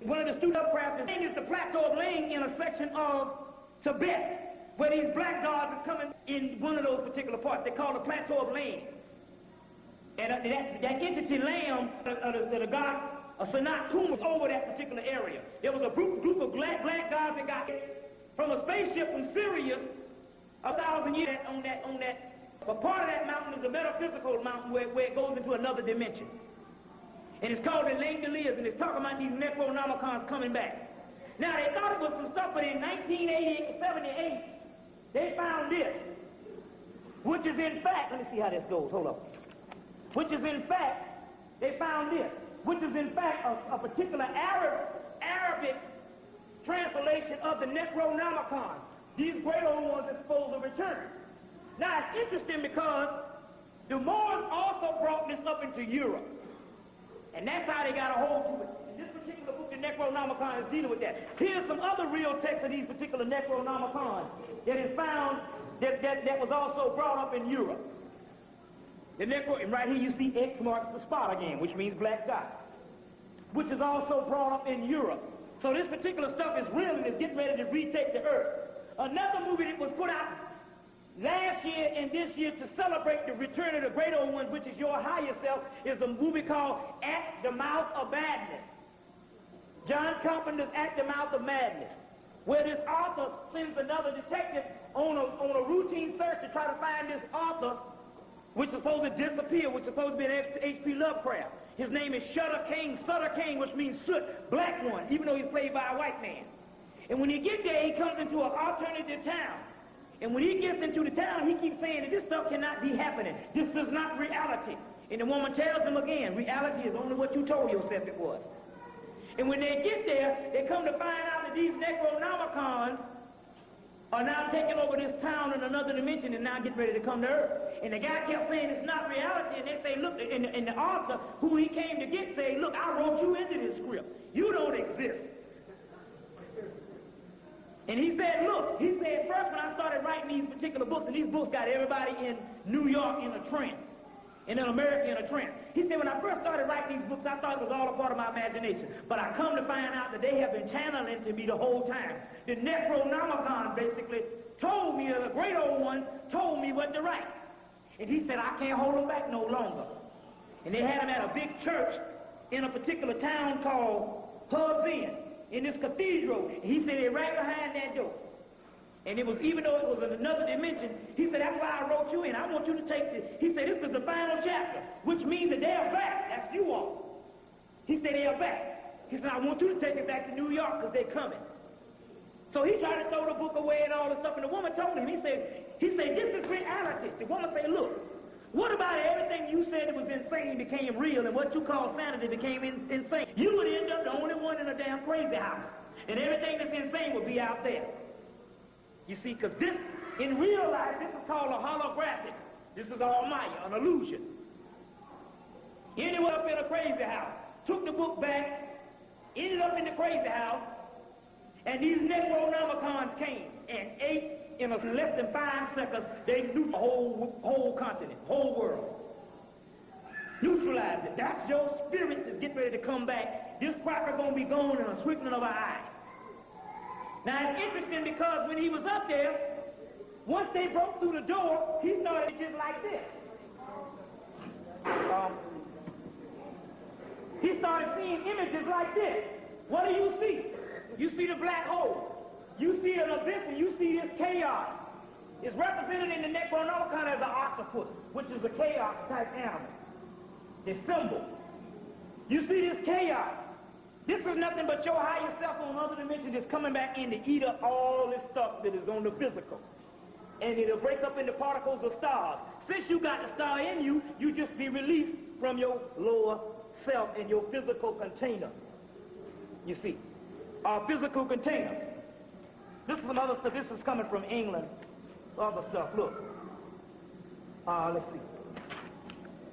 One of the student Lovecraft is the Plateau of Ling in a section of Tibet, where these black gods are coming in one of those particular parts. They call the Plateau of Ling. And that entity Lam, the god Sanat Tum, was over that particular area. There was a group of black gods that got from a spaceship from Sirius 1,000 years on that. But part of that mountain is a metaphysical mountain where it goes into another dimension. And it's called the Lang de Liz, and it's talking about these Necronomicons coming back. Now, they thought it was some stuff, but in 1978, they found this, which is in fact, let me see how this goes, hold up. Which is in fact, they found this, which is in fact a particular Arabic translation of the Necronomicon. These great old ones are supposed to return. Now, it's interesting because the Moors also brought this up into Europe. And that's how they got a hold to it. And this particular book, the Necronomicon, is dealing with that. Here's some other real texts of these particular Necronomicons that is found that was also brought up in Europe. And right here you see X marks the spot again, which means black dot, which is also brought up in Europe. So this particular stuff is real and is getting ready to retake the earth. Another movie that was put out last year and this year to celebrate the return of the great old ones, which is your higher self, is a movie called At the Mouth of Madness. John Carpenter's At the Mouth of Madness, where this author sends another detective on a routine search to try to find this author, which is supposed to disappear, which is supposed to be an H.P. Lovecraft. His name is Sutter King, which means soot, black one, even though he's played by a white man. And when he gets there, he comes into an alternative town. And when he gets into the town, he keeps saying that this stuff cannot be happening. This is not reality. And the woman tells him again, reality is only what you told yourself it was. And when they get there, they come to find out that these Necronomicons are now taking over this town in another dimension and now getting ready to come to earth. And the guy kept saying it's not reality, and they say, look, and the author who he came to get say, look, I wrote you into this script. You don't exist. And he said, look, first when I started writing these particular books, and these books got everybody in New York in a trance, and in America in a trance. He said, when I first started writing these books, I thought it was all a part of my imagination. But I come to find out that they have been channeling to me the whole time. The Necronomicon basically told me, the great old one told me what to write. And he said, I can't hold them back no longer. And they had him at a big church in a particular town called Hubs Inn, in this cathedral. And he said, they're right behind that door. And it was, even though it was in another dimension, he said, that's why I wrote you in. I want you to take this. He said, this is the final chapter, which means that they are back. That's you all. He said, they are back. He said, I want you to take it back to New York because they're coming. So he tried to throw the book away and all this stuff. And the woman told him, he said, this is reality. The woman said, look, what about everything you said that was insane became real and what you call sanity became insane? You would end up the only one in a damn crazy house. And everything that's insane would be out there. You see, because this, in real life, this is called a holographic. This is all Maya, an illusion. Ended up in a crazy house, took the book back, ended up in the crazy house, and these Necronomicons came and ate in less than 5 seconds. They nuked the whole continent, whole world. Neutralized it. That's your spirit that's getting ready to come back. This cracker gonna be gone in a twinkling of an eye. Now, it's interesting because when he was up there, once they broke through the door, he started just like this. He started seeing images like this. What do you see? You see the black hole. You see an abyss, and you see this chaos. It's represented in the Necronomicon as an octopus, which is a chaos-type animal. The symbol. You see this chaos. This is nothing but your higher self on other dimensions is coming back in to eat up all this stuff that is on the physical. And it'll break up into particles of stars. Since you got the star in you, you just be released from your lower self in your physical container. You see, our physical container. This is some other stuff. This is coming from England. Other stuff. Look. Let's see.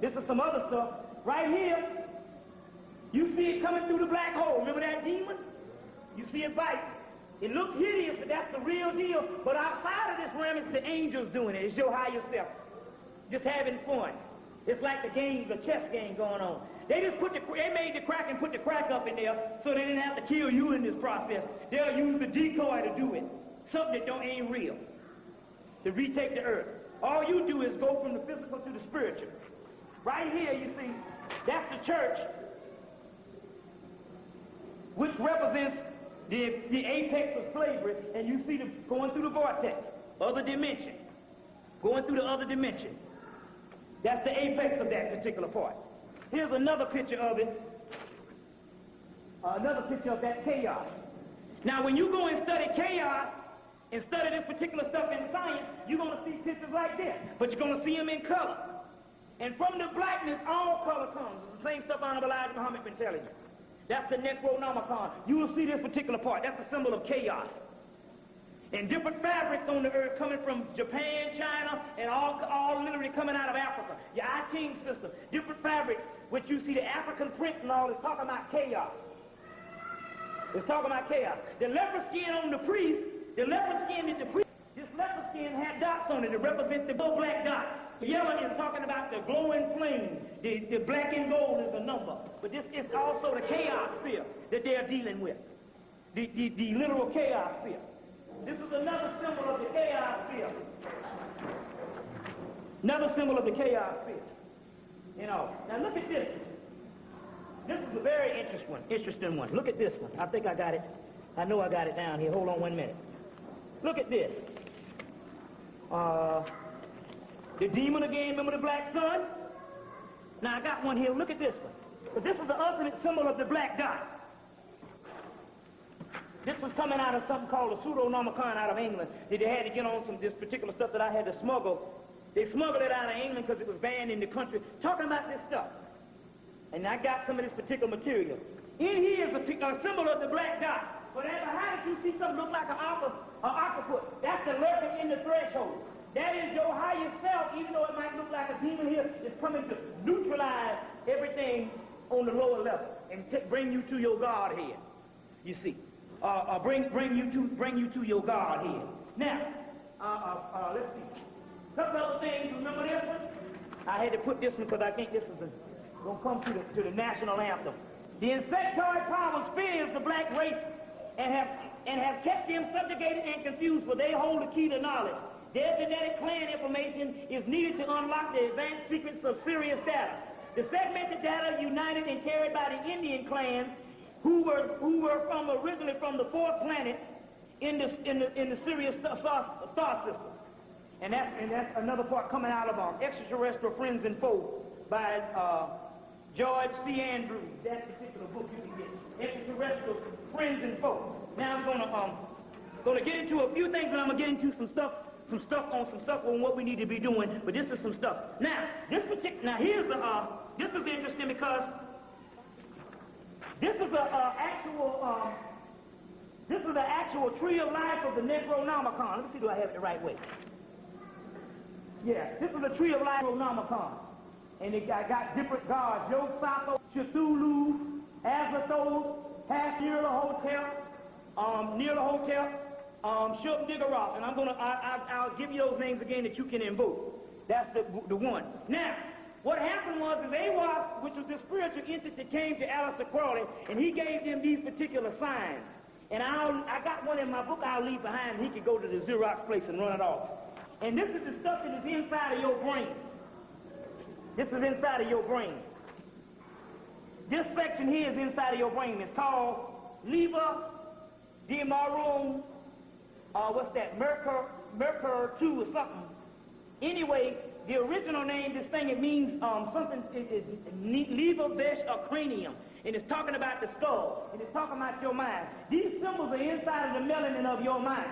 This is some other stuff. Right here, you see it coming through the black hole. Remember that demon? You see it biting. It looks hideous, but that's the real deal. But outside of this realm, it's the angels doing it. It's your higher self. Just having fun. It's like the game, the chess game going on. They just they made the crack and put the crack up in there so they didn't have to kill you in this process. They'll use the decoy to do it. Something that ain't real. To retake the earth. All you do is go from the physical to the spiritual. Right here, you see, that's the church, which represents the apex of slavery, and you see them going through the vortex, other dimension, going through the other dimension. That's the apex of that particular part. Here's another picture of it, another picture of that chaos. Now, when you go and study chaos, and study this particular stuff in science, you're going to see pictures like this, but you're going to see them in color. And from the blackness, all color comes. It's the same stuff Honorable Elijah Muhammad been telling you. That's the Necronomicon. You will see this particular part. That's the symbol of chaos. And different fabrics on the earth coming from Japan, China, and all literally coming out of Africa. Your I-Ching system. Different fabrics, which you see the African print and all is talking about chaos. It's talking about chaos. The leopard skin on the priest, the leopard skin in the priest, this leopard skin had dots on it to represent the black dots. The yellow is talking about the glowing flame. The black and gold is the number. But this is also the chaos sphere that they're dealing with. The literal chaos sphere. This is another symbol of the chaos sphere. Another symbol of the chaos sphere. You know, now look at this. This is a very interesting one. Look at this one. I think I got it. I know I got it down here. Hold on 1 minute. Look at this. The demon again, remember the black sun? Now I got one here. Look at this one. But this is the ultimate symbol of the black dot. This was coming out of something called a pseudo-nomicon out of England. They had to get on this particular stuff that I had to smuggle. They smuggled it out of England because it was banned in the country. Talking about this stuff. And I got some of this particular material. In here is a symbol of the black dot. But behind it, you see something look like an octopus. That's the lurking in the threshold. That is your higher self, even though it might look like a demon here, it's coming to neutralize everything on the lower level and bring you to your Godhead. You see, bring you to your Godhead. Now, let's see. A couple other things. Remember this one? I had to put this one because I think this is going to come to the national anthem. The insectoid powers fears the black race and have kept them subjugated and confused, for they hold the key to knowledge. Their genetic clan information is needed to unlock the advanced secrets of Sirius data. The segmented data united and carried by the Indian clans, who were originally from the fourth planet in the Sirius star system. And that's another part coming out of Extraterrestrial Friends and Foes by George C. Andrews. That particular book you can get. Extraterrestrial Friends and Foes. Now I'm gonna get into a few things, and I'm gonna get into some stuff on what we need to be doing. But this is some stuff. Now this is interesting because this is the actual tree of life of the Necronomicon. Let me see, do I have it the right way? Yeah, this is the tree of life Necronomicon. And it got different gods: Yog-Sothoth, Cthulhu, Azathoth, half near the hotel, Shub-Niggurath, and I'll give you those names again that you can invoke. That's the one. Now, what happened was Awaf, which was the spiritual entity, came to Aleister Crowley, and he gave them these particular signs. And I got one in my book I'll leave behind. He could go to the Xerox place and run it off. And this is the stuff that is inside of your brain. This is inside of your brain. This section here is inside of your brain. It's called Liber Demorum, what's that, Mercur 2 or something. Anyway, the original name, this thing, it means something, it's Liber Vesh or cranium. And it's talking about the skull. And it's talking about your mind. These symbols are inside of the melanin of your mind.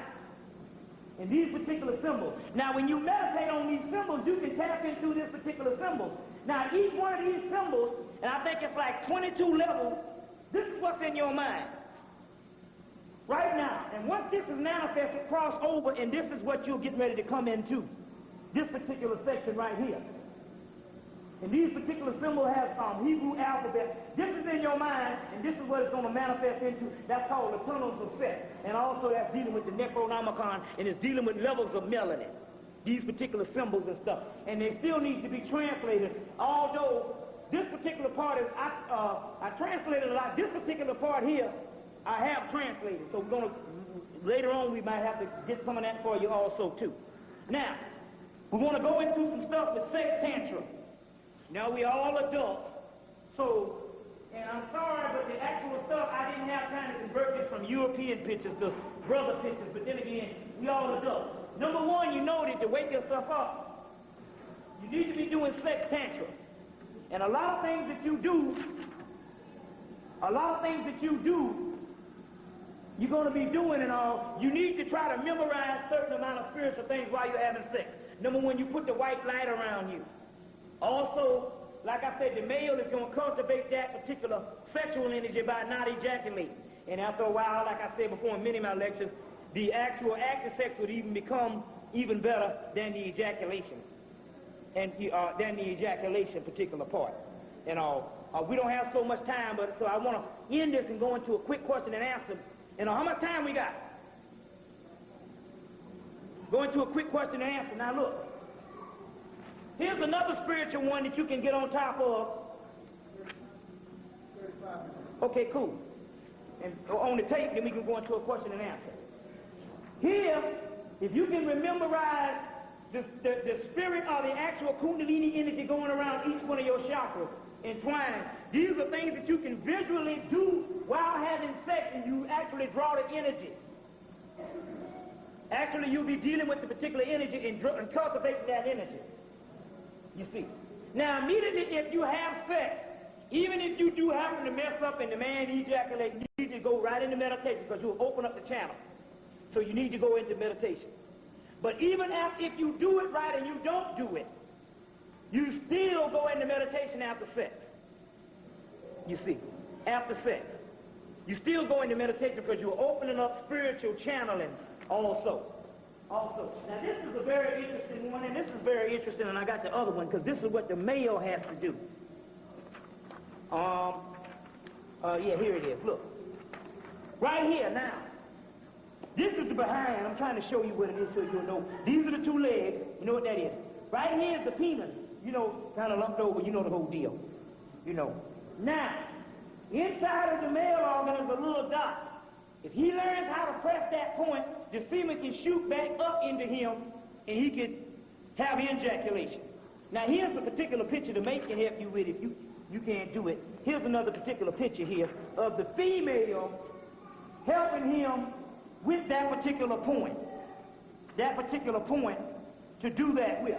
And these particular symbols. Now, when you meditate on these symbols, you can tap into this particular symbol. Now, each one of these symbols, and I think it's like 22 levels, this is what's in your mind. Right now. And once this is manifested, cross over, and this is what you'll get ready to come into. This particular section right here. And these particular symbols have Hebrew alphabet. This is in your mind, and this is what it's going to manifest into. That's called the tunnels of Set. And also that's dealing with the Necronomicon, and it's dealing with levels of melanin. These particular symbols and stuff. And they still need to be translated, although this particular part is, I translated a lot. This particular part here, I have translated. So we're going to, later on, we might have to get some of that for you also, too. Now, we want to go into some stuff with sex tantra. Now, we all adults, so, and I'm sorry, but the actual stuff, I didn't have time to convert this from European pictures to brother pictures, but then again, we all adults. Number one, you know that to wake yourself up, you need to be doing sex tantra. And a lot of things that you do, you're going to be doing and all, you need to try to memorize a certain amount of spiritual things while you're having sex. Number one, you put the white light around you. Also, like I said, the male is going to cultivate that particular sexual energy by not ejaculating. And after a while, like I said before in many of my lectures, the actual act of sex would even become even better than the ejaculation. And than the ejaculation particular part. And we don't have so much time, but so I want to end this and go into a quick question and answer. And how much time we got? Go into a quick question and answer. Now look. Here's another spiritual one that you can get on top of. Okay, cool. And on the tape, then we can go into a question and answer. Here, if you can memorize the spirit or the actual kundalini energy going around each one of your chakras, entwining, these are things that you can visually do while having sex, and you actually draw the energy. Actually, you'll be dealing with the particular energy and cultivating that energy. You see. Now, immediately if you have sex, even if you do happen to mess up and the man ejaculates, you need to go right into meditation because you'll open up the channel. So you need to go into meditation. But even if you do it right and you don't do it, you still go into meditation after sex. You see, after sex. You still go into meditation because you're opening up spiritual channeling also. Now this is a very interesting one, and this is very interesting, and I got the other one because this is what the male has to do. Yeah, here it is. Look. Right here now. This is the behind. I'm trying to show you what it is so you'll know. These are the two legs. You know what that is. Right here is the penis. You know, kind of lumped over. You know the whole deal. You know. Now, inside of the male organ is a little dot. If he learns how to press that point, the semen can shoot back up into him, and he can have ejaculation. Now, here's a particular picture the mate can help you with if you can't do it. Here's another particular picture here of the female helping him with that particular point. That particular point to do that with,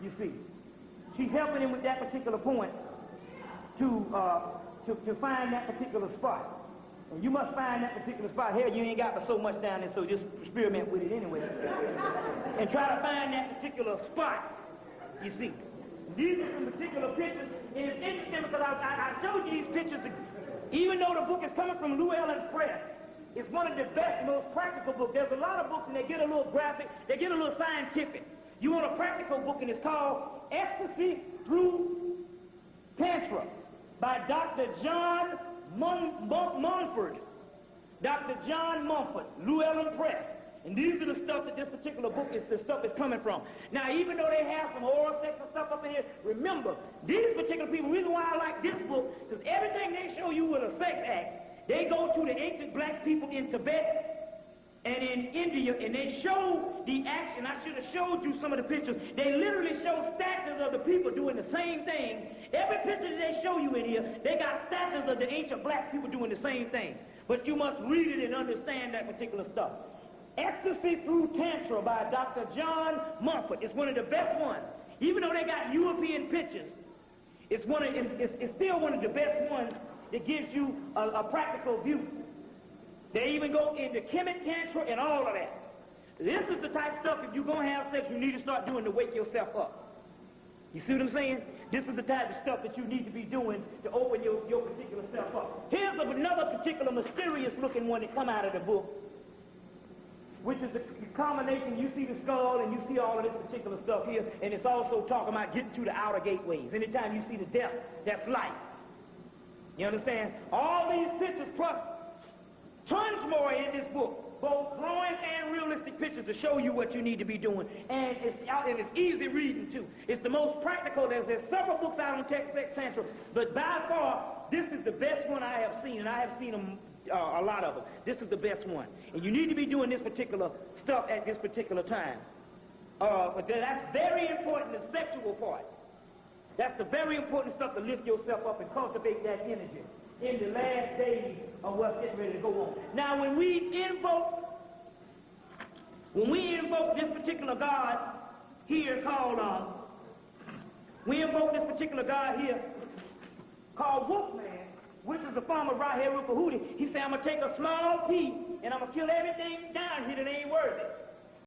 you see. She's helping him with that particular point to find that particular spot. And you must find that particular spot. Here, you ain't got but so much down there, so just experiment with it anyway. And try to find that particular spot, you see. These are some particular pictures, and it's interesting because I showed you these pictures, even though the book is coming from Llewellyn Press. It's one of the best, most practical books. There's a lot of books, and they get a little graphic, they get a little scientific. You want a practical book, and it's called Ecstasy Through Tantra by Dr. John Mumford. Dr. John Mumford, Llewellyn Press. And these are the stuff that this particular book is, the stuff is coming from. Now, even though they have some oral sex and stuff up in here, remember, these particular people, the reason why I like this book, because everything they show you with a sex act, They go to the ancient black people in Tibet and in India, and they show the action. I should have showed you some of the pictures. They literally show statues of the people doing the same thing. Every picture that they show you in here, they got statues of the ancient black people doing the same thing. But you must read it and understand that particular stuff. Ecstasy Through Tantra by Dr. John Mumford. It's one of the best ones. Even though they got European pictures, it's still one of the best ones that gives you a practical view. They even go into Kemetic Tantra and all of that. This is the type of stuff, if you're going to have sex, you need to start doing to wake yourself up. You see what I'm saying? This is the type of stuff that you need to be doing to open your particular self up. Here's another particular mysterious looking one that come out of the book, which is the combination. You see the skull and you see all of this particular stuff here, and it's also talking about getting to the outer gateways. Anytime you see the death, that's life. You understand? All these pictures plus tons more in this book, both drawings and realistic pictures to show you what you need to be doing. And it's easy reading too. It's the most practical. There's several books out on sex tantra, but by far this is the best one I have seen, and I have seen them a lot of them. This is the best one, and you need to be doing this particular stuff at this particular time. But that's very important. The sexual part. That's the very important stuff to lift yourself up and cultivate that energy in the last days of what's getting ready to go on. Now, when we invoke this particular God here called, Woodmont, which is the form of right here with Hootie, he said, I'm going to take a small piece and I'm going to kill everything down here that ain't worthy.